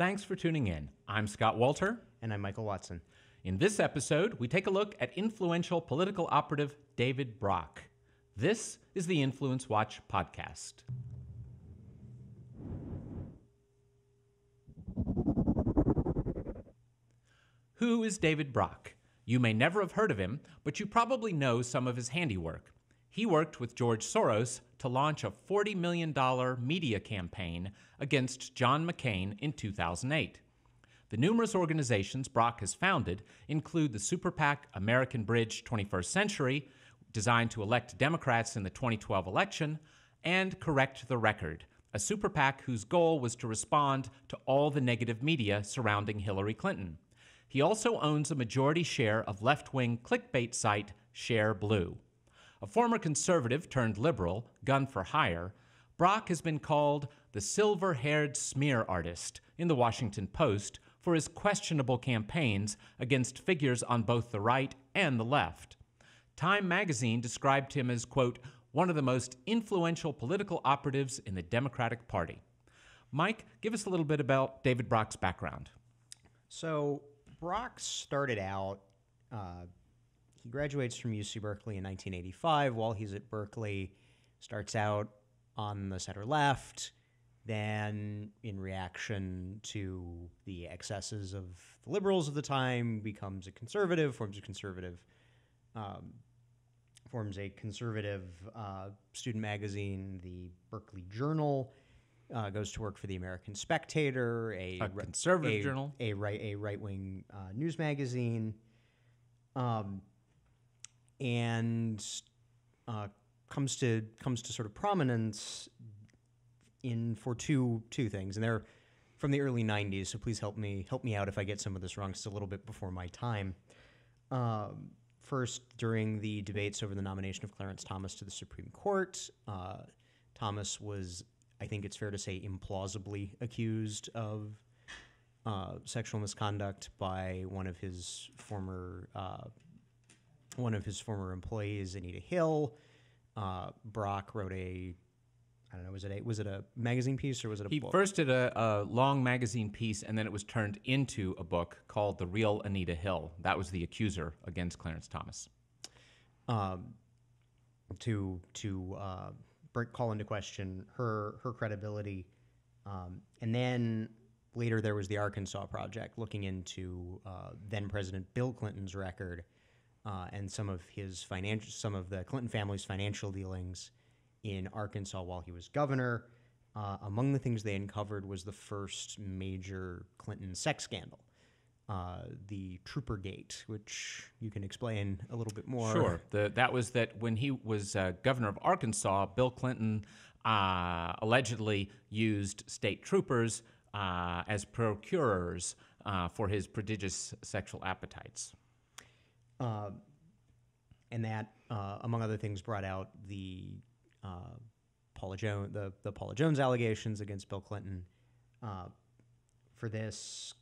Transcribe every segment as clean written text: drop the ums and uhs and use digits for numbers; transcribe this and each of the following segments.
Thanks for tuning in. I'm Scott Walter. And I'm Michael Watson. In this episode, we take a look at influential political operative David Brock. This is the InfluenceWatch podcast. Who is David Brock? You may never have heard of him, but you probably know some of his handiwork. He worked with George Soros to launch a $40 million media campaign against John McCain in 2008. The numerous organizations Brock has founded include the super PAC American Bridge 21st Century, designed to elect Democrats in the 2012 election, and Correct the Record, a super PAC whose goal was to respond to all the negative media surrounding Hillary Clinton. He also owns a majority share of left-wing clickbait site Share Blue. A former conservative turned liberal, gun for hire, Brock has been called the silver-haired smear artist in the Washington Post for his questionable campaigns against figures on both the right and the left. Time magazine described him as, quote, one of the most influential political operatives in the Democratic Party. Mike, give us a little bit about David Brock's background. So Brock started out, he graduates from UC Berkeley in 1985. While he's at Berkeley, starts out on the center left, then in reaction to the excesses of the liberals of the time, becomes a conservative, forms a conservative student magazine, the Berkeley Journal, goes to work for the American Spectator, a conservative journal, a right-wing news magazine, and comes to sort of prominence for two things, and they're from the early 90s. So please help me out if I get some of this wrong. It's a little bit before my time. First, during the debates over the nomination of Clarence Thomas to the Supreme Court, Thomas was, I think it's fair to say, implausibly accused of sexual misconduct by one of his former employees, Anita Hill. Brock wrote was it a magazine piece or was it a book? He first did a long magazine piece, and then it was turned into a book called The Real Anita Hill. That was the accuser against Clarence Thomas. To call into question her credibility. And then later there was the Arkansas Project, looking into then President Bill Clinton's record and some of the Clinton family's financial dealings in Arkansas while he was governor. Among the things they uncovered was the first major Clinton sex scandal, the Troopergate, which you can explain a little bit more. Sure. That was that when he was governor of Arkansas, Bill Clinton allegedly used state troopers as procurers for his prodigious sexual appetites. And that, among other things, brought out the Paula Jones allegations against Bill Clinton. For this,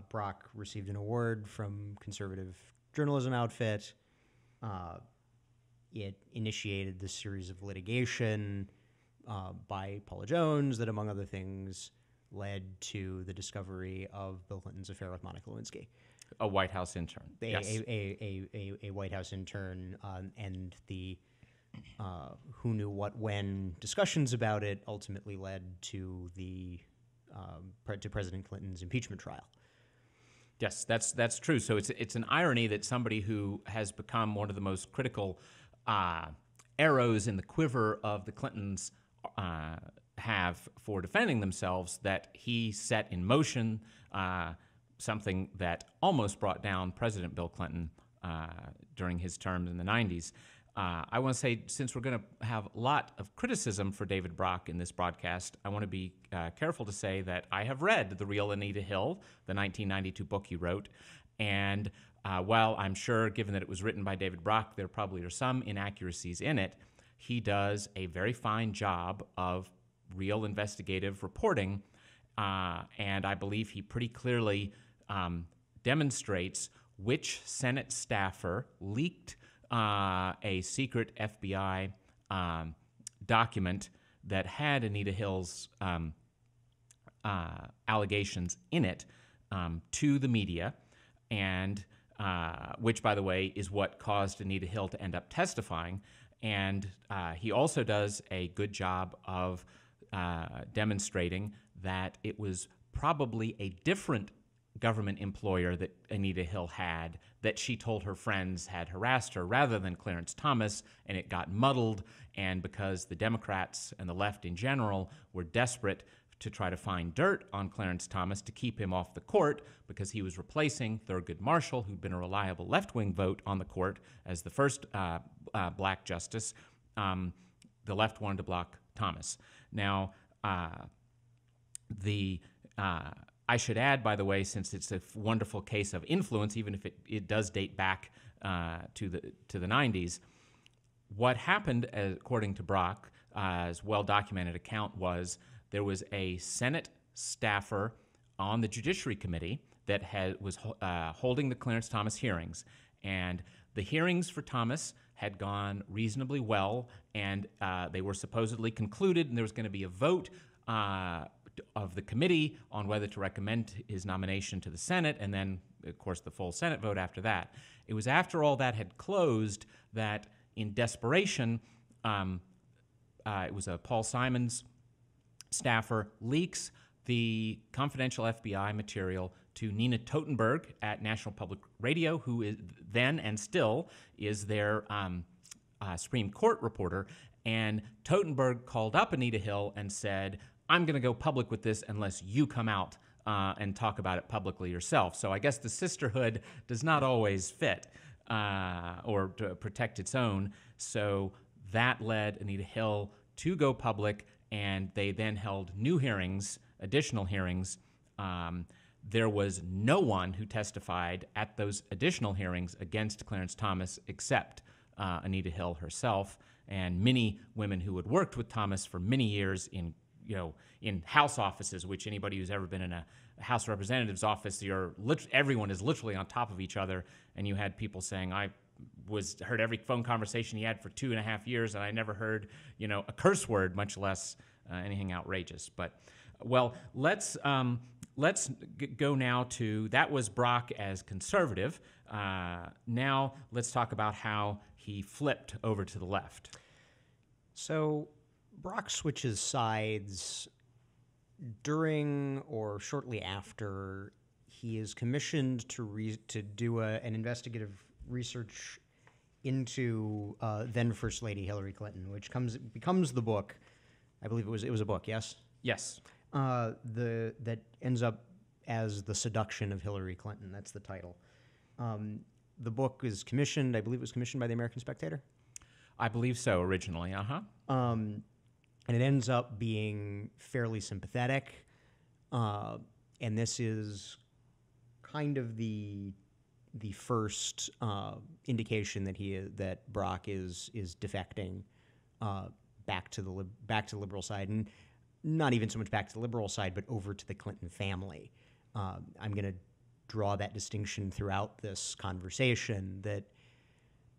Brock received an award from conservative journalism outfit. It initiated this series of litigation by Paula Jones that, among other things, led to the discovery of Bill Clinton's affair with Monica Lewinsky. A White House intern. A White House intern, and the who knew what when discussions about it ultimately led to to President Clinton's impeachment trial. Yes, that's true. So it's an irony that somebody who has become one of the most critical arrows in the quiver of the Clintons have for defending themselves, that he set in motion something that almost brought down President Bill Clinton during his term in the 90s. I want to say, since we're going to have a lot of criticism for David Brock in this broadcast, I want to be careful to say that I have read The Real Anita Hill, the 1992 book he wrote, and while I'm sure, given that it was written by David Brock, there probably are some inaccuracies in it, he does a very fine job of real investigative reporting, and I believe he pretty clearly demonstrates which Senate staffer leaked a secret FBI document that had Anita Hill's allegations in it to the media, and which, by the way, is what caused Anita Hill to end up testifying. And he also does a good job of demonstrating that it was probably a different government employer that Anita Hill had that she told her friends had harassed her rather than Clarence Thomas, and it got muddled. And because the Democrats and the left in general were desperate to try to find dirt on Clarence Thomas to keep him off the court because he was replacing Thurgood Marshall, who'd been a reliable left-wing vote on the court as the first black justice, the left wanted to block Thomas. Now, I should add, by the way, since it's a wonderful case of influence, even if it does date back to the 90s, what happened, according to Brock, well-documented account, was there was a Senate staffer on the Judiciary Committee that was holding the Clarence Thomas hearings, and the hearings for Thomas had gone reasonably well, and they were supposedly concluded, and there was going to be a vote of the committee on whether to recommend his nomination to the Senate, and then, of course, the full Senate vote after that. It was after all that had closed that, in desperation, it was a Paul Simons staffer leaks the confidential FBI material to Nina Totenberg at National Public Radio, who is then and still is their Supreme Court reporter. And Totenberg called up Anita Hill and said, "I'm going to go public with this unless you come out and talk about it publicly yourself." So I guess the sisterhood does not always fit or to protect its own. So that led Anita Hill to go public, and they then held new hearings, additional hearings. There was no one who testified at those additional hearings against Clarence Thomas except Anita Hill herself and many women who had worked with Thomas for many years in House offices, which anybody who's ever been in a House of Representatives office, everyone is literally on top of each other, and you had people saying, I heard every phone conversation he had for 2.5 years, and I never heard, a curse word, much less anything outrageous. But, well, let's go now to, that was Brock as conservative. Now let's talk about how he flipped over to the left. So Brock switches sides during or shortly after he is commissioned to do an investigative research into then First Lady Hillary Clinton, which becomes the book. I believe it was a book. Yes. Yes. That ends up as The Seduction of Hillary Clinton. That's the title. The book is commissioned. I believe it was commissioned by the American Spectator. I believe so originally. And it ends up being fairly sympathetic. And this is kind of the first indication that Brock is defecting back to the liberal side, and not even so much back to the liberal side, but over to the Clinton family. I'm going to draw that distinction throughout this conversation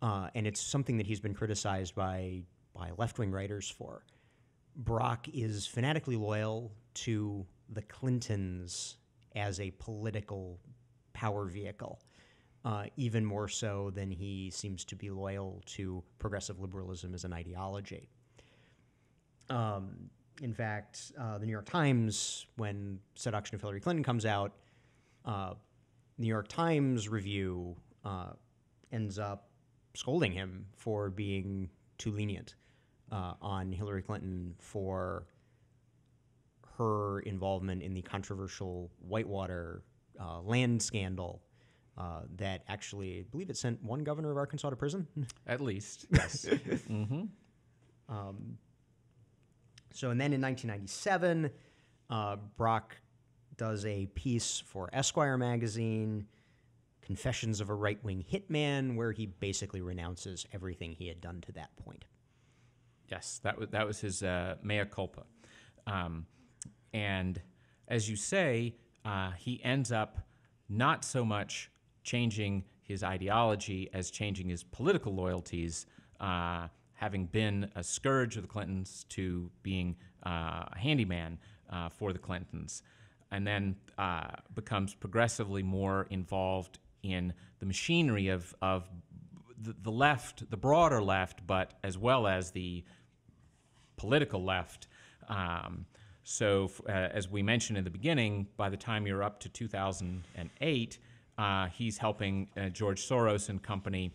and it's something that he's been criticized by left-wing writers for. Brock is fanatically loyal to the Clintons as a political power vehicle, even more so than he seems to be loyal to progressive liberalism as an ideology. In fact, the New York Times, when Seduction of Hillary Clinton comes out, New York Times review ends up scolding him for being too lenient on Hillary Clinton for her involvement in the controversial Whitewater land scandal that actually, I believe it sent one governor of Arkansas to prison. At least, yes. Mm-hmm. So, and then in 1997, Brock does a piece for Esquire magazine, Confessions of a Right-Wing Hitman, where he basically renounces everything he had done to that point. Yes, that was his mea culpa. And as you say, he ends up not so much changing his ideology as changing his political loyalties, having been a scourge of the Clintons to being a handyman for the Clintons, and then becomes progressively more involved in the machinery of the left, the broader left, but as well as the political left. As we mentioned in the beginning, by the time you're up to 2008, he's helping George Soros and company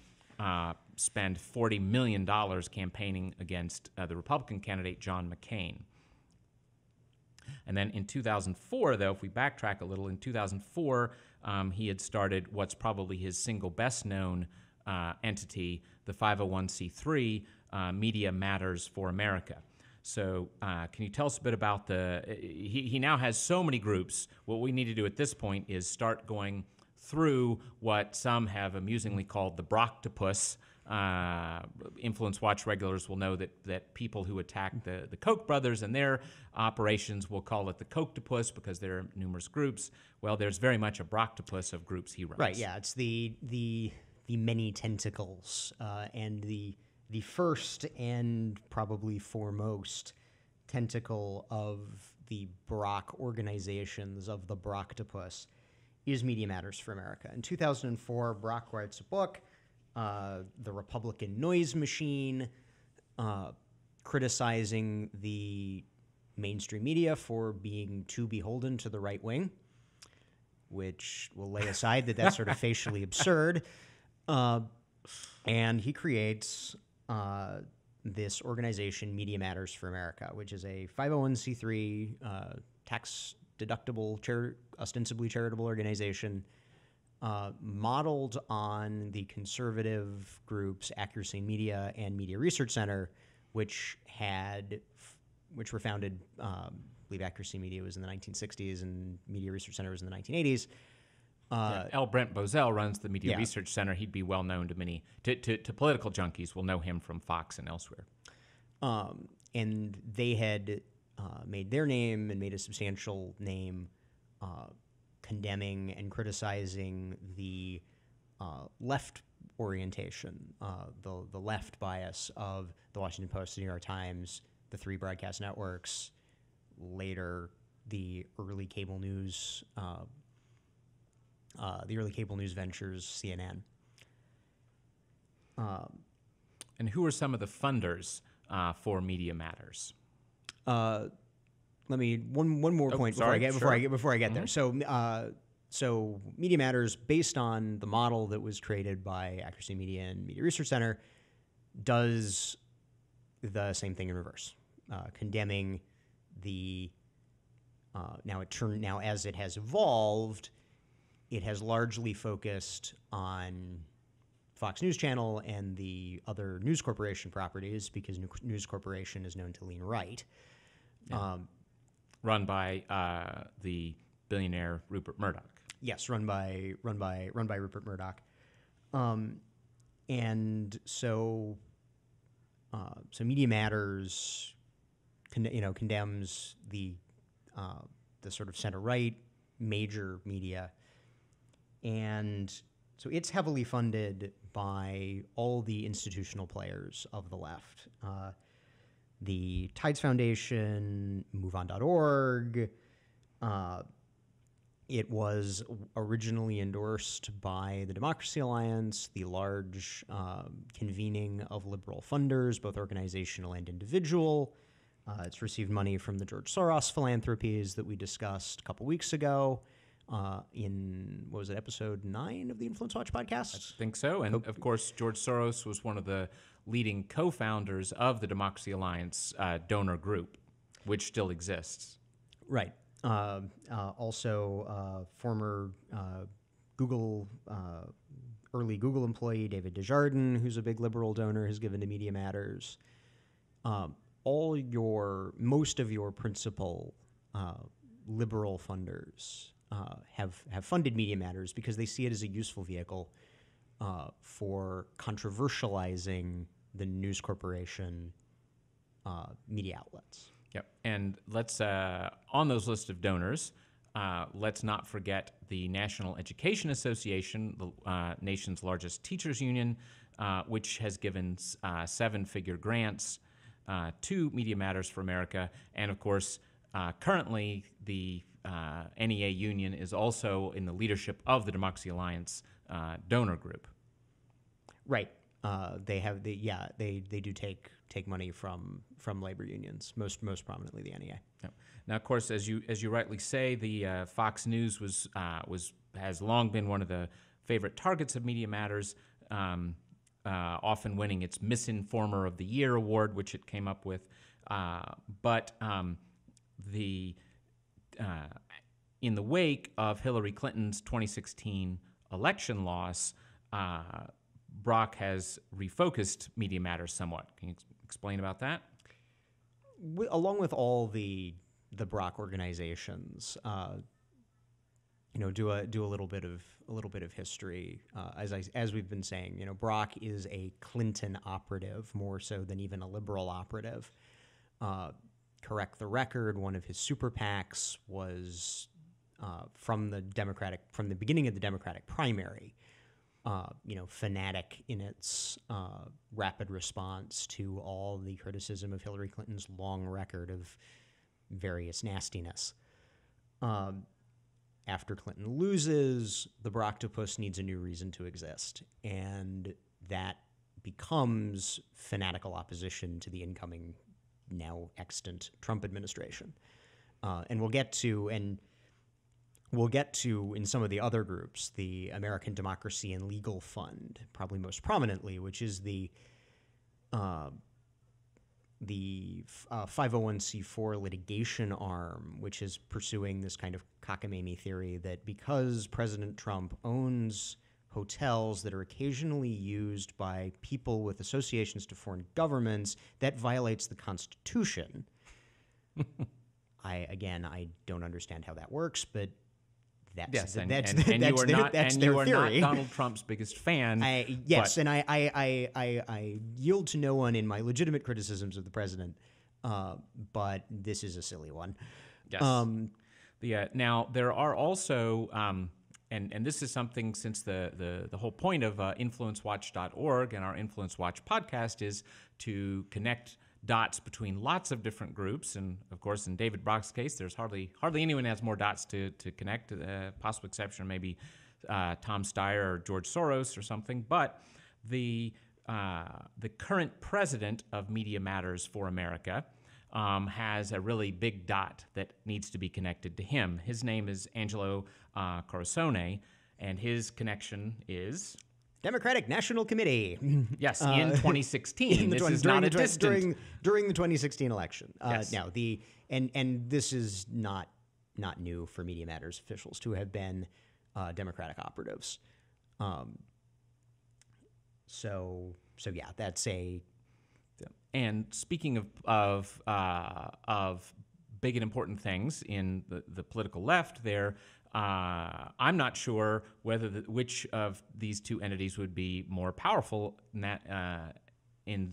spend $40 million campaigning against the Republican candidate John McCain. And then in 2004, though, if we backtrack a little, in 2004, he had started what's probably his single best-known entity, the 501c3 Media Matters for America. So can you tell us a bit about he now has so many groups. What we need to do at this point is start going through what some have amusingly called the Brocktopus. InfluenceWatch regulars will know that people who attack the Koch brothers and their operations will call it the Kochtopus because there are numerous groups. Well, there's very much a Brocktopus of groups he runs. Right, yeah, it's the many tentacles and the first and probably foremost tentacle of the Brock organizations of the Brocktopus is Media Matters for America. In 2004, Brock writes a book, The Republican Noise Machine, criticizing the mainstream media for being too beholden to the right wing, which we'll lay aside that's sort of facially absurd. And he creates this organization, Media Matters for America, which is a 501c3 tax-deductible, ostensibly charitable organization modeled on the conservative groups Accuracy Media and Media Research Center, which were founded, I believe Accuracy Media was in the 1960s and Media Research Center was in the 1980s. L. Brent Bozell runs the Media Research Center. He'd be well known to many, to political junkies will know him from Fox and elsewhere. And they had made their name and made a substantial name condemning and criticizing the left orientation, the left bias of the Washington Post, the New York Times, the three broadcast networks, later the early cable news ventures, CNN. And who are some of the funders for Media Matters? Let me one more point before I get there. So Media Matters, based on the model that was created by Accuracy Media and Media Research Center, does the same thing in reverse, condemning the now as it has evolved, it has largely focused on Fox News Channel and the other News Corporation properties because News Corporation is known to lean right. Yeah. Run by the billionaire Rupert Murdoch. Yes, run by Rupert Murdoch. And so Media Matters condemns the sort of center-right major media. And so it's heavily funded by all the institutional players of the left. The Tides Foundation, MoveOn.org. It was originally endorsed by the Democracy Alliance, the large convening of liberal funders, both organizational and individual. It's received money from the George Soros philanthropies that we discussed a couple weeks ago in, what was it, episode 9 of the InfluenceWatch podcast? I think so. And, of course, George Soros was one of the leading co-founders of the Democracy Alliance donor group, which still exists. Right. Also, former early Google employee David Desjardins, who's a big liberal donor, has given to Media Matters. Most of your principal liberal funders have funded Media Matters because they see it as a useful vehicle for controversializing the News Corporation media outlets. Yep. And let's, on those list of donors, let's not forget the National Education Association, the nation's largest teachers union, which has given 7-figure grants to Media Matters for America. And, of course, Currently, the NEA union is also in the leadership of the Democracy Alliance donor group. Right. They do take money from labor unions, most prominently the NEA. Yep. Now, of course, as you rightly say, the Fox News has long been one of the favorite targets of Media Matters, often winning its Misinformer of the Year award, which it came up with. But in the wake of Hillary Clinton's 2016 election loss, Brock has refocused Media Matters somewhat. Can you explain about that? Along with all the Brock organizations, do a little bit of history. As we've been saying, Brock is a Clinton operative more so than even a liberal operative. Correct the record. One of his super PACs was from the beginning of the Democratic primary. Fanatic in its rapid response to all the criticism of Hillary Clinton's long record of various nastiness. After Clinton loses, the Brocktopus needs a new reason to exist, and that becomes fanatical opposition to the incoming, now extant Trump administration. And we'll get to in some of the other groups, the American Democracy and Legal Fund, probably most prominently, which is the 501c4 litigation arm, which is pursuing this kind of cockamamie theory that because President Trump owns hotels that are occasionally used by people with associations to foreign governments, that violates the Constitution. I don't understand how that works, but that's and their you are not theory. Donald Trump's biggest fan. I yield to no one in my legitimate criticisms of the president, but this is a silly one. Yes. Now there are also, and this is something since the whole point of InfluenceWatch.org and our InfluenceWatch podcast is to connect dots between lots of different groups, and of course, in David Brock's case, there's hardly anyone has more dots to connect. Possible exception, maybe Tom Steyer or George Soros or something. But the current president of Media Matters for America has a really big dot that needs to be connected to him. His name is Angelo Coruscone, and his connection is Democratic National Committee. Yes, in 2016. This is not a distant during the 2016 election. Yes. Now and this is not new for Media Matters officials to have been Democratic operatives. So yeah, that's a. And speaking of big and important things in the political left, there. I'm not sure whether which of these two entities would be more powerful in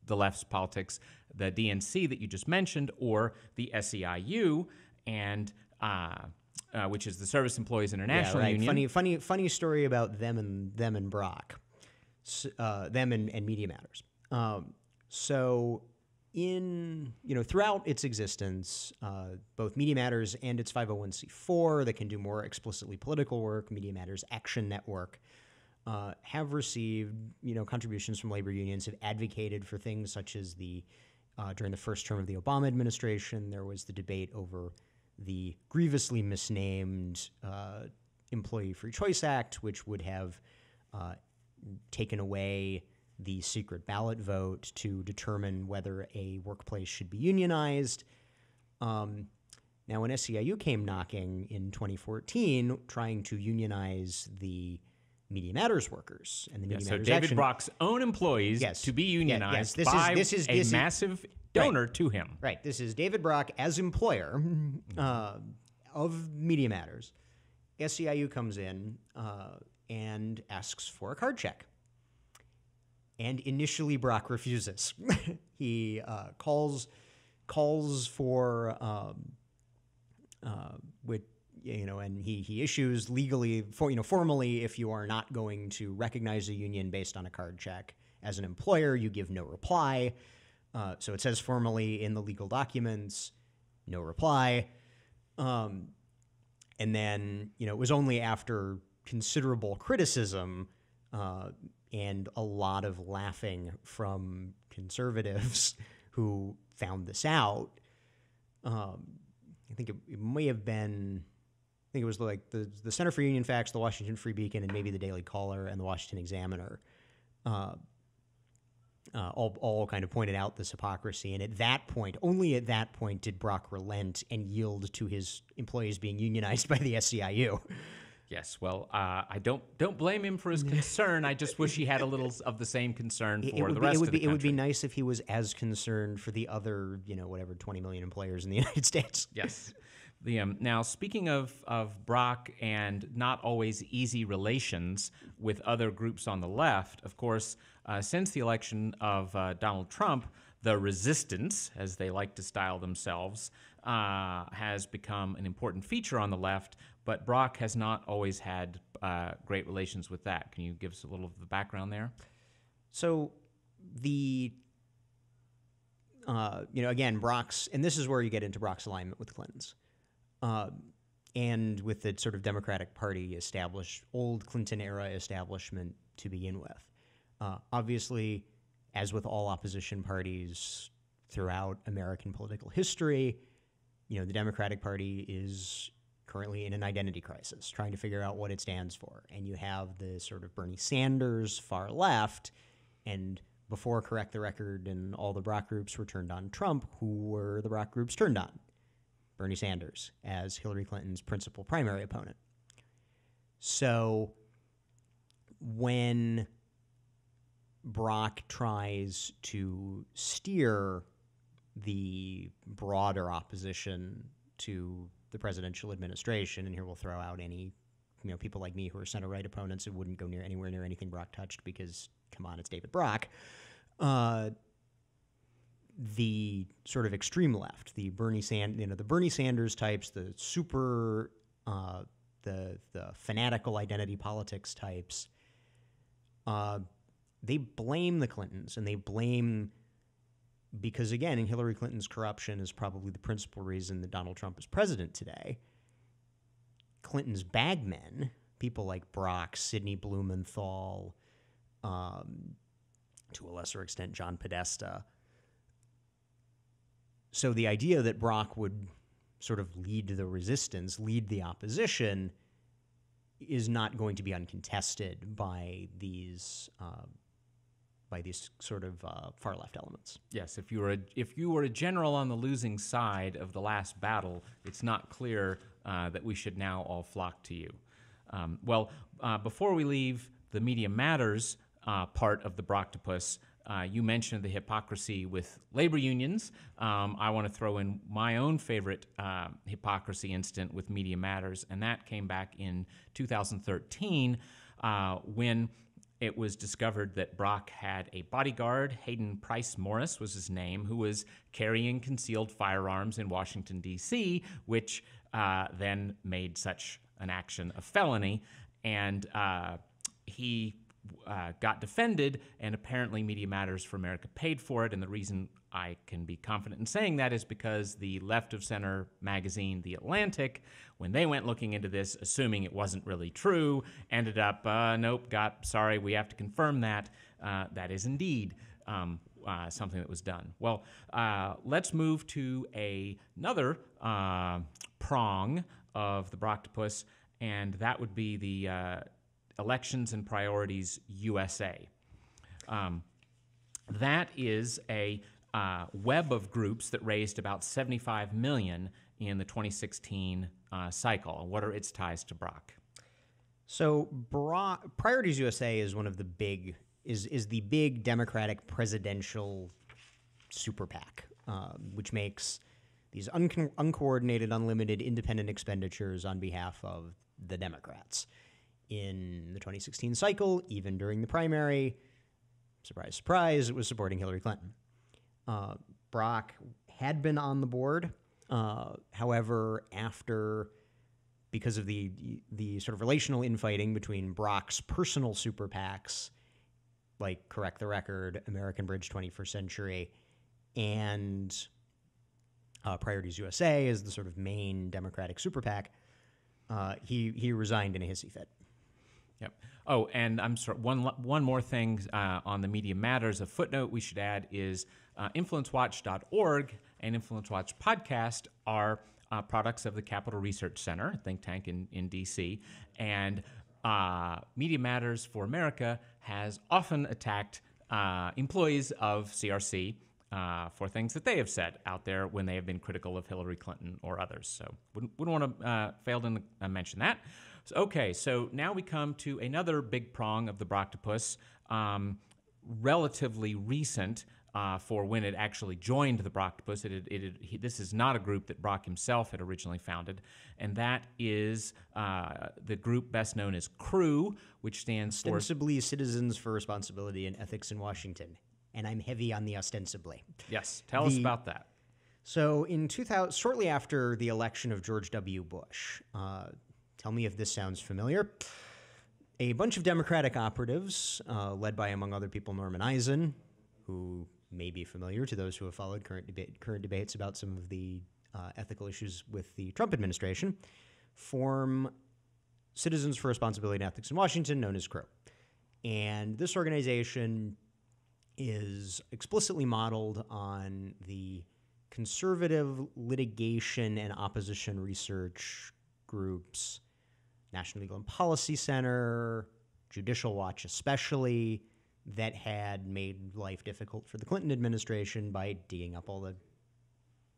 the left's politics, the DNC that you just mentioned, or the SEIU, and which is the Service Employees International Union. Funny story about them and Brock, them and Media Matters. So throughout its existence, both Media Matters and its 501c4 that can do more explicitly political work, Media Matters Action Network, have received, contributions from labor unions, have advocated for things such as during the first term of the Obama administration, there was the debate over the grievously misnamed Employee Free Choice Act, which would have taken away the secret ballot vote to determine whether a workplace should be unionized. Now, when SEIU came knocking in 2014, trying to unionize the Media Matters workers and the Media Matters David Action. Brock's own employees to be unionized by a massive donor to him. Right. This is David Brock as employer of Media Matters. SEIU comes in and asks for a card check. And initially, Brock refuses. He calls for and he issues legally formally, if you are not going to recognize a union based on a card check as an employer, you give no reply. So it says formally in the legal documents, No reply. And then, it was only after considerable criticism and a lot of laughing from conservatives who found this out. I think it may have been, I think it was like the Center for Union Facts, the Washington Free Beacon, and maybe the Daily Caller and the Washington Examiner all kind of pointed out this hypocrisy. And at that point, only at that point, did Brock relent and yield to his employees being unionized by the SEIU. Yes, well, I don't blame him for his concern. I just wish he had a little of the same concern for the rest of the country. It would be nice if he was as concerned for the other, 20 million employers in the United States. Yes. Now, speaking of Brock and not always easy relations with other groups on the left, of course, since the election of Donald Trump, the resistance, as they like to style themselves, has become an important feature on the left, but Brock has not always had great relations with that. Can you give us a little of the background there? So again, Brock's, and this is where you get into Brock's alignment with the Clintons. And with the sort of Democratic Party old Clinton-era establishment to begin with. Obviously, as with all opposition parties throughout American political history, the Democratic Party is currently in an identity crisis, trying to figure out what it stands for. And you have the sort of Bernie Sanders far left, and before Correct the Record and all the Brock groups were turned on Trump, who were the Brock groups turned on? Bernie Sanders as Hillary Clinton's principal primary opponent. So when Brock tries to steer the broader opposition to the presidential administration, and here we'll throw out any, people like me who are center-right opponents who wouldn't go anywhere near anything Brock touched because, come on, it's David Brock. The sort of extreme left, the Bernie Sanders types, the super, the fanatical identity politics types, they blame the Clintons, and they blame, because again, in Hillary Clinton's corruption is probably the principal reason that Donald Trump is president today. Clinton's bagmen, people like Brock, Sidney Blumenthal, to a lesser extent, John Podesta. So the idea that Brock would sort of lead the resistance, lead the opposition, is not going to be uncontested by these sort of far left elements. Yes, if you were a general on the losing side of the last battle, it's not clear that we should now all flock to you. Before we leave the Media Matters part of the Brocktopus, you mentioned the hypocrisy with labor unions. I want to throw in my own favorite hypocrisy incident with Media Matters, and that came back in 2013 when it was discovered that Brock had a bodyguard, Hayden Price Morris was his name, who was carrying concealed firearms in Washington, D.C., which then made such an action a felony, and he got defended, and apparently Media Matters for America paid for it. And the reason I can be confident in saying that is because the left of center magazine, The Atlantic, when they went looking into this, assuming it wasn't really true, ended up, sorry, we have to confirm that. That is indeed something that was done. Well, let's move to another prong of the Brocktopus, and that would be the Elections and Priorities USA. That is a web of groups that raised about $75 million in the 2016 cycle. And what are its ties to Brock? So Priorities USA is one of the big is the big Democratic presidential super PAC, which makes these uncoordinated, unlimited, independent expenditures on behalf of the Democrats. In the 2016 cycle, even during the primary, surprise, surprise, it was supporting Hillary Clinton. Brock had been on the board. However, because of the sort of relational infighting between Brock's personal super PACs, like Correct the Record, American Bridge 21st Century, and Priorities USA is the sort of main Democratic super PAC. He resigned in a hissy fit. Yep. Oh, and I'm sorry. One more thing on the Media Matters. A footnote we should add is InfluenceWatch.org and InfluenceWatch podcast are products of the Capital Research Center, a think tank in D.C. And Media Matters for America has often attacked employees of CRC for things that they have said out there when they have been critical of Hillary Clinton or others. So wouldn't want to fail to mention that. So, okay, so now we come to another big prong of the Brocktopus, relatively recent for when it actually joined the Brocktopus. This is not a group that Brock himself had originally founded, and that is the group best known as CREW, which stands for... Ostensibly Citizens for Responsibility and Ethics in Washington. And I'm heavy on the ostensibly. Yes, tell us about that. So in 2000, shortly after the election of George W. Bush, tell me if this sounds familiar, a bunch of Democratic operatives, led by, among other people, Norman Eisen, who may be familiar to those who have followed current debates about some of the ethical issues with the Trump administration, form Citizens for Responsibility and Ethics in Washington, known as CREW. And this organization is explicitly modeled on the conservative litigation and opposition research groups, National Legal and Policy Center, Judicial Watch especially, that had made life difficult for the Clinton administration by digging up all the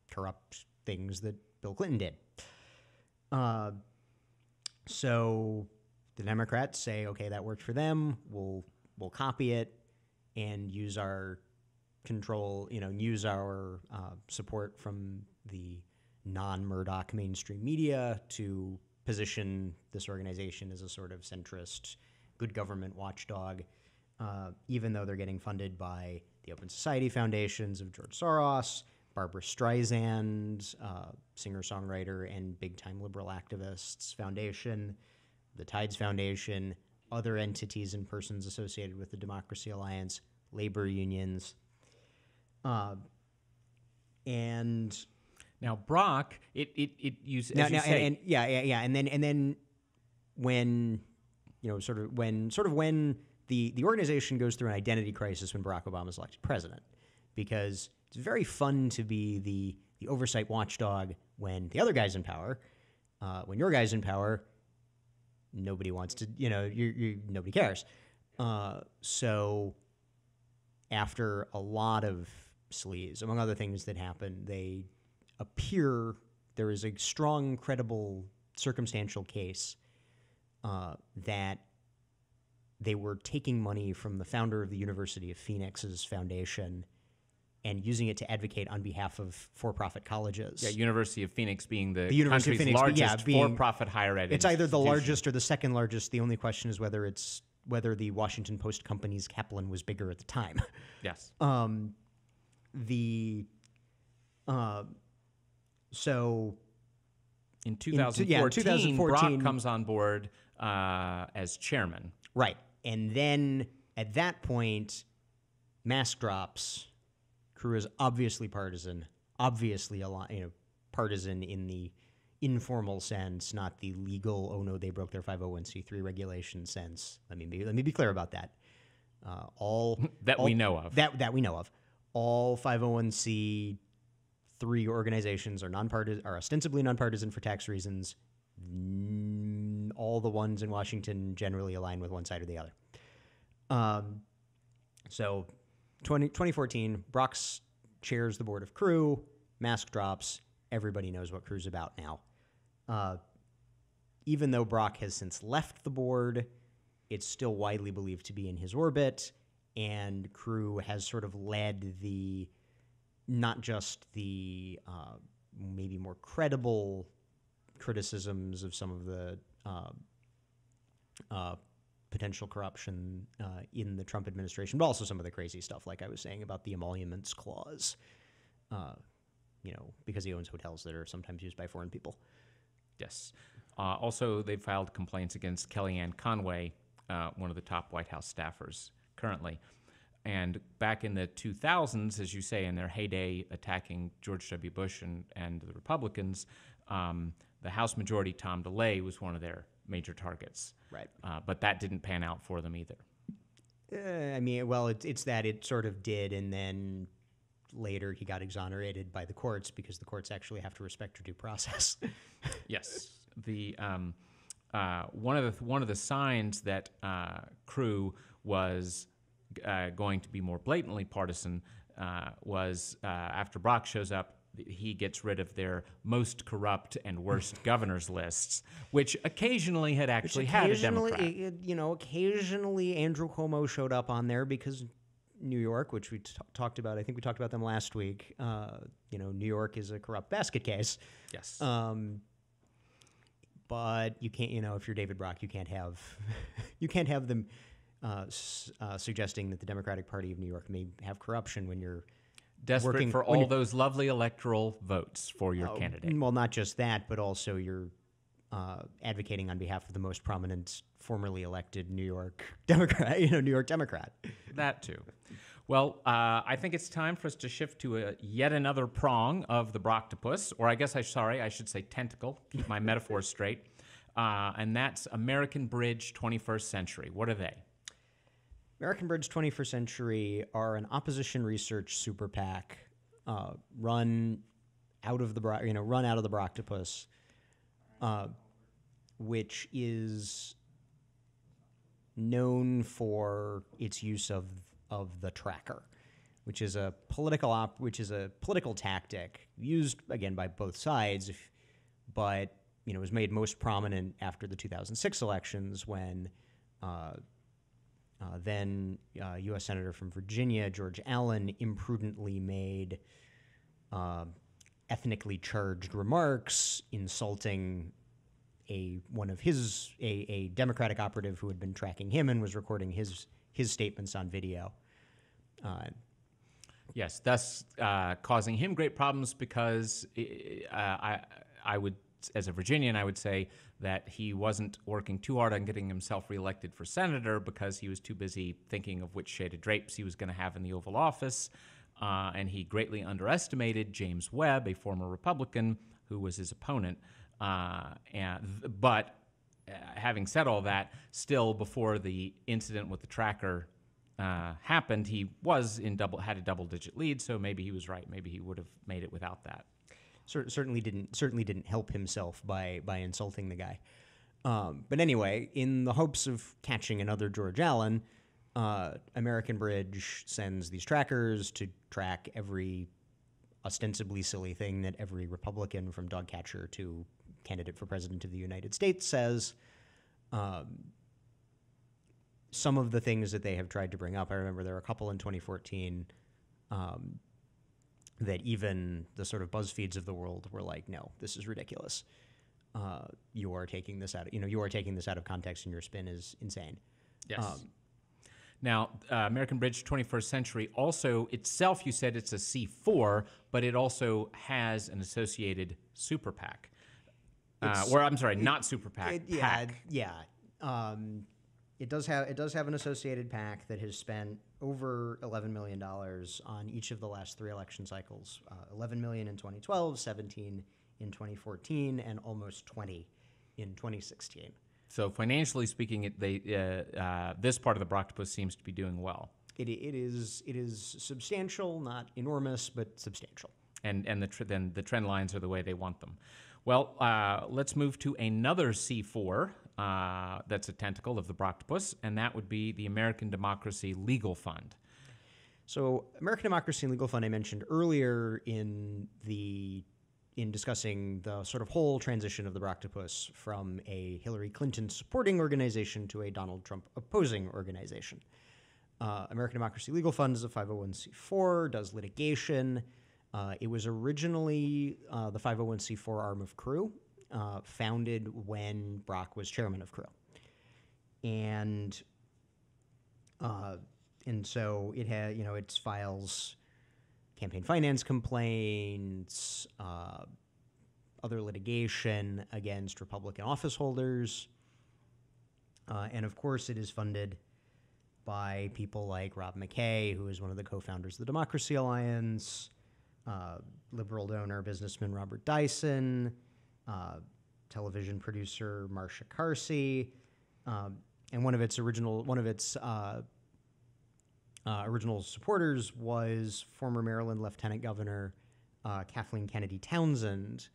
corrupt things that Bill Clinton did. So the Democrats say, okay, that worked for them. We'll copy it and use our control, use our support from the non-Murdoch mainstream media to position this organization as a sort of centrist, good government watchdog, even though they're getting funded by the Open Society Foundations of George Soros, Barbara Streisand, singer-songwriter and big-time liberal activists foundation, the Tides Foundation, other entities and persons associated with the Democracy Alliance, labor unions, and now Brock, it used and then when when the organization goes through an identity crisis when Barack Obama is elected president, because it's very fun to be the oversight watchdog when the other guy's in power. When your guy's in power, nobody wants to, nobody cares. So after a lot of sleaze, among other things that happen, there is a strong, credible, circumstantial case that they were taking money from the founder of the University of Phoenix's foundation and using it to advocate on behalf of for-profit colleges. Yeah, University of Phoenix being the University of country's Phoenix, largest for-profit higher ed It's either the largest or the second largest. The only question is whether the Washington Post company's Kaplan was bigger at the time. Yes. So in 2014, Brock comes on board as chairman. Right. And then at that point, mask drops. CREW is obviously partisan, partisan in the informal sense, not the legal, oh no, they broke their 501c3 regulation sense. Let me be clear about that. We know of. That we know of. All 501c3 organizations are ostensibly nonpartisan for tax reasons. All the ones in Washington generally align with one side or the other. So 2014, Brock chairs the board of CREW, mask drops, everybody knows what CREW's about now. Even though Brock has since left the board, it's still widely believed to be in his orbit, and CREW has sort of led not just the maybe more credible criticisms of some of the potential corruption in the Trump administration, but also some of the crazy stuff, like I was saying about the emoluments clause, because he owns hotels that are sometimes used by foreign people. Yes. Also, they filed complaints against Kellyanne Conway, one of the top White House staffers currently. And back in the 2000s, as you say, in their heyday attacking George W. Bush and the Republicans, the House Majority Tom DeLay was one of their major targets. Right. But that didn't pan out for them either. I mean, well, it's that it sort of did, and then later he got exonerated by the courts because the courts actually have to respect due process. Yes. The one of the signs that Crew was going to be more blatantly partisan was after Brock shows up, he gets rid of their most corrupt and worst governors lists, which occasionally had actually had a Democrat. Occasionally Andrew Cuomo showed up on there because New York, which we talked about, I think we talked about them last week. New York is a corrupt basket case. Yes. But you can't, if you're David Brock, you can't have them suggesting that the Democratic Party of New York may have corruption when you're desperate for all those lovely electoral votes for your candidate. Well, not just that, but also you're advocating on behalf of the most prominent formerly elected New York Democrat. New York Democrat. That too. Well, I think it's time for us to shift to yet another prong of the Brocktopus, or I guess I should say tentacle. Keep my metaphors straight. And that's American Bridge 21st Century. What are they? American Bridge 21st Century are an opposition research super PAC run out of the Brocktopus, which is known for its use of the tracker, which is a political tactic used again by both sides, but was made most prominent after the 2006 elections when then U.S. Senator from Virginia, George Allen, imprudently made ethnically charged remarks insulting a Democratic operative who had been tracking him and was recording his statements on video. Yes, thus causing him great problems because I would, as a Virginian, I would say that he wasn't working too hard on getting himself reelected for senator because he was too busy thinking of which shade of drapes he was going to have in the Oval Office. And he greatly underestimated James Webb, a former Republican who was his opponent. But having said all that, still before the incident with the tracker happened, he had a double-digit lead, so maybe he was right. Maybe he would have made it without that. Certainly didn't help himself by insulting the guy. But anyway, in the hopes of catching another George Allen, American Bridge sends these trackers to track every ostensibly silly thing that every Republican from dog catcher to candidate for president of the United States says. Some of the things that they have tried to bring up, I remember there were a couple in 2014 that even the sort of BuzzFeeds of the world were like, no, this is ridiculous. You are taking this out of context, and your spin is insane. Yes. Now, American Bridge 21st Century also itself, you said it's a C4, but it also has an associated super PAC. Not super PAC. PAC. It does have an associated PAC that has spent over $11 million on each of the last three election cycles. $11 million in 2012, 17 in 2014, and almost 20 in 2016. So financially speaking, this part of the Brocktopus seems to be doing well. It is substantial, not enormous, but substantial. And then the trend lines are the way they want them. Well, let's move to another C4 that's a tentacle of the Brocktopus, and that would be the American Democracy Legal Fund. So American Democracy Legal Fund I mentioned earlier in discussing the sort of whole transition of the Brocktopus from a Hillary Clinton supporting organization to a Donald Trump opposing organization. American Democracy Legal Fund is a 501c4, does litigation. It was originally the 501c4 arm of Crew, founded when Brock was chairman of Crew. And so it had, it files campaign finance complaints, other litigation against Republican office holders. And of course, it is funded by people like Rob McKay, who is one of the co-founders of the Democracy Alliance, liberal donor businessman Robert Dyson, television producer Marsha Carsey, and one of its original supporters was former Maryland Lieutenant Governor Kathleen Kennedy Townsend.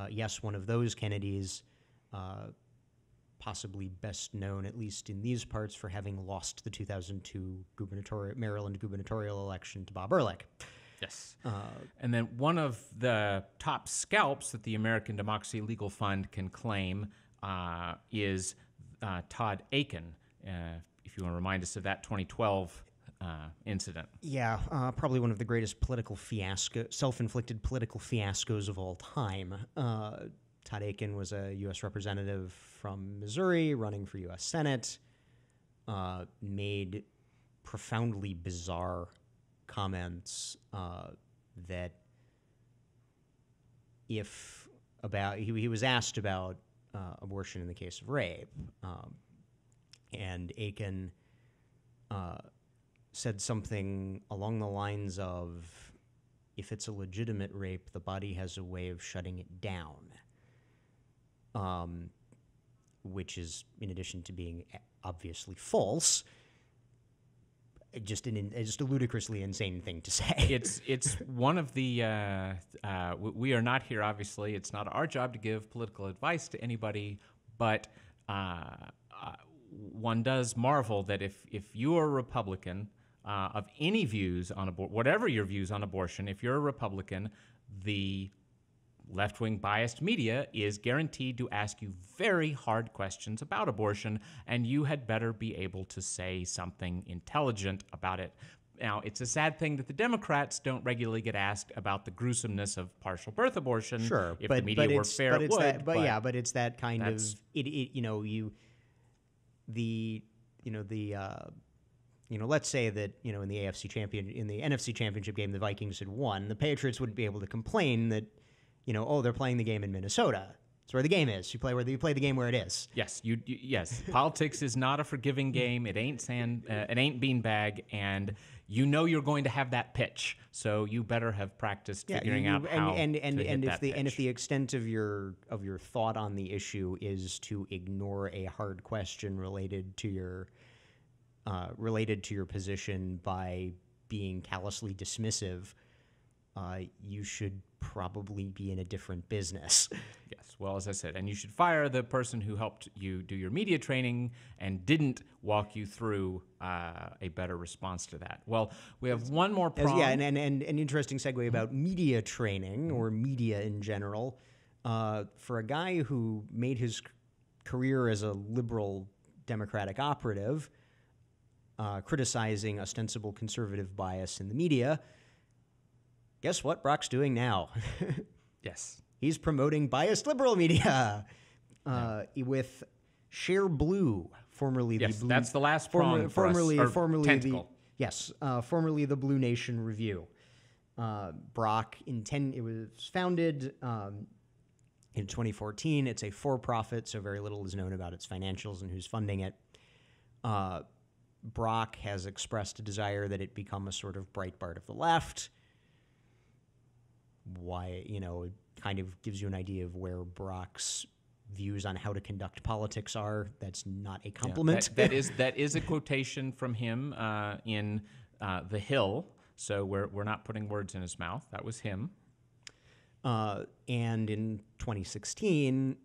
Yes, one of those Kennedys, possibly best known, at least in these parts, for having lost the 2002 Maryland gubernatorial election to Bob Ehrlich. Yes. And then one of the top scalps that the American Democracy Legal Fund can claim is Todd Aiken, if you want to remind us of that 2012 incident. Yeah, probably one of the greatest self-inflicted political fiascos of all time. Todd Aiken was a U.S. representative from Missouri running for U.S. Senate, made profoundly bizarre comments that he was asked about abortion in the case of rape, and Aiken said something along the lines of, if it's a legitimate rape, the body has a way of shutting it down, which is, in addition to being obviously false, just a ludicrously insane thing to say. It's one of the we are not here, obviously. It's not our job to give political advice to anybody, but one does marvel that if you are a Republican of any views on whatever your views on abortion, if you're a Republican, the left-wing biased media is guaranteed to ask you very hard questions about abortion, and you had better be able to say something intelligent about it. Now, it's a sad thing that the Democrats don't regularly get asked about the gruesomeness of partial birth abortion. Sure, if the media were fair, it would. But it's that kind of let's say that in the NFC Championship game, the Vikings had won. The Patriots wouldn't be able to complain that they're playing the game in Minnesota. It's where the game is. You play the game where it is. Yes, yes. Politics is not a forgiving game. It ain't beanbag, and you're going to have that pitch. So you better have practiced figuring out how to hit that pitch. And if the extent of your thought on the issue is to ignore a hard question related to your position by being callously dismissive, you should probably be in a different business. Yes, well, as I said, and you should fire the person who helped you do your media training and didn't walk you through a better response to that. Well, we have one more prong. And an interesting segue about media training or media in general. For a guy who made his career as a liberal Democratic operative, criticizing ostensible conservative bias in the media, guess what Brock's doing now? Yes. He's promoting biased liberal media with Share Blue, formerly the Blue. That's the last prong formerly tentacle. Formerly the Blue Nation Review. Brock it was founded in 2014. It's a for-profit, so very little is known about its financials and who's funding it. Brock has expressed a desire that it become a sort of Breitbart of the left. Why, it kind of gives you an idea of where Brock's views on how to conduct politics are. That's not a compliment. Yeah, that is a quotation from him in The Hill. So we're not putting words in his mouth. That was him. And in 2016,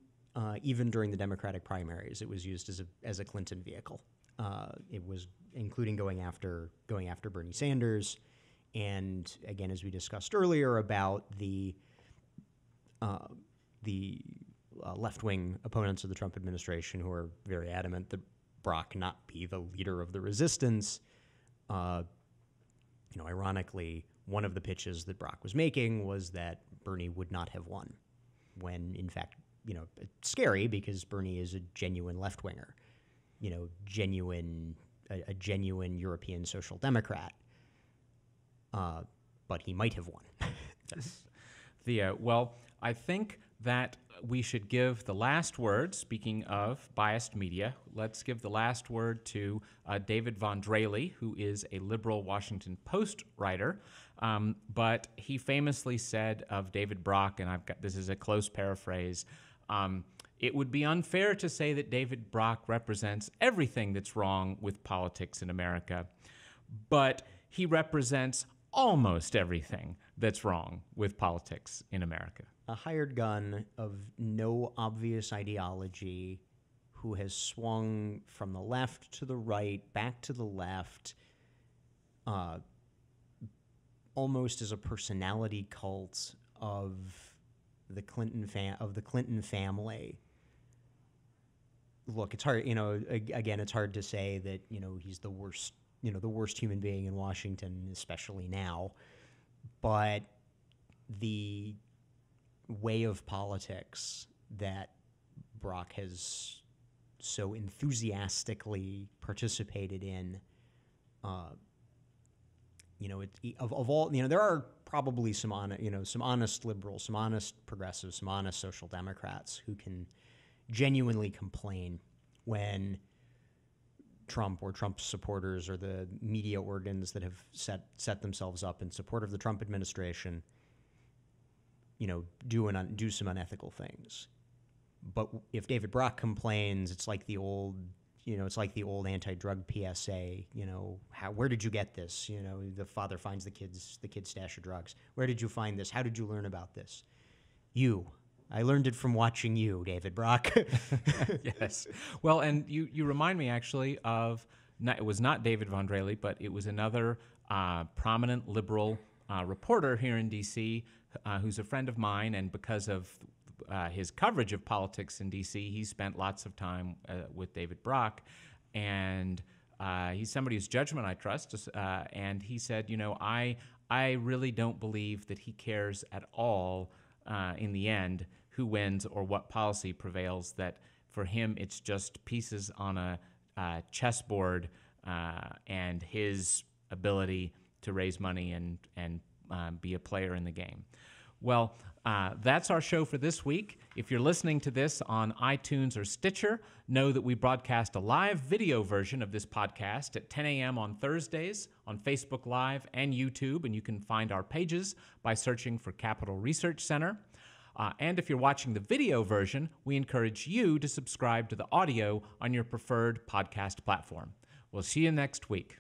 even during the Democratic primaries, it was used as a Clinton vehicle. It was including going after Bernie Sanders. And again, as we discussed earlier about the left-wing opponents of the Trump administration who are very adamant that Brock not be the leader of the resistance, ironically, one of the pitches that Brock was making was that Bernie would not have won, when in fact, it's scary because Bernie is a genuine left-winger, a genuine European social democrat. But he might have won. Yes. I think that we should give the last word, speaking of biased media, let's give the last word to David Von Draley, who is a liberal Washington Post writer. But he famously said of David Brock, and this is a close paraphrase, it would be unfair to say that David Brock represents everything that's wrong with politics in America, but he represents almost everything that's wrong with politics in America. A hired gun of no obvious ideology who has swung from the left to the right, back to the left, almost as a personality cult of the Clinton family. Look, it's hard, again, it's hard to say that, he's the worst human being in Washington, especially now. But the way of politics that Brock has so enthusiastically participated in, of all, there are probably some honest liberals, some honest progressives, some honest social democrats who can genuinely complain when Trump or Trump's supporters or the media organs that have set themselves up in support of the Trump administration, do some unethical things. But if David Brock complains, it's like the old anti-drug PSA. Where did you get this? The father finds the kid's stash of drugs. Where did you find this? How did you learn about this? I learned it from watching you, David Brock. Yes. Well, and you remind me actually of, it was not David Von Draley, but it was another prominent liberal reporter here in D.C. Who's a friend of mine, and because of his coverage of politics in D.C., he spent lots of time with David Brock, and he's somebody whose judgment I trust, and he said, I really don't believe that he cares at all in the end who wins or what policy prevails, that for him it's just pieces on a chessboard and his ability to raise money and be a player in the game. Well, that's our show for this week. If you're listening to this on iTunes or Stitcher, know that we broadcast a live video version of this podcast at 10 a.m. on Thursdays on Facebook Live and YouTube, and you can find our pages by searching for Capital Research Center. And if you're watching the video version, we encourage you to subscribe to the audio on your preferred podcast platform. We'll see you next week.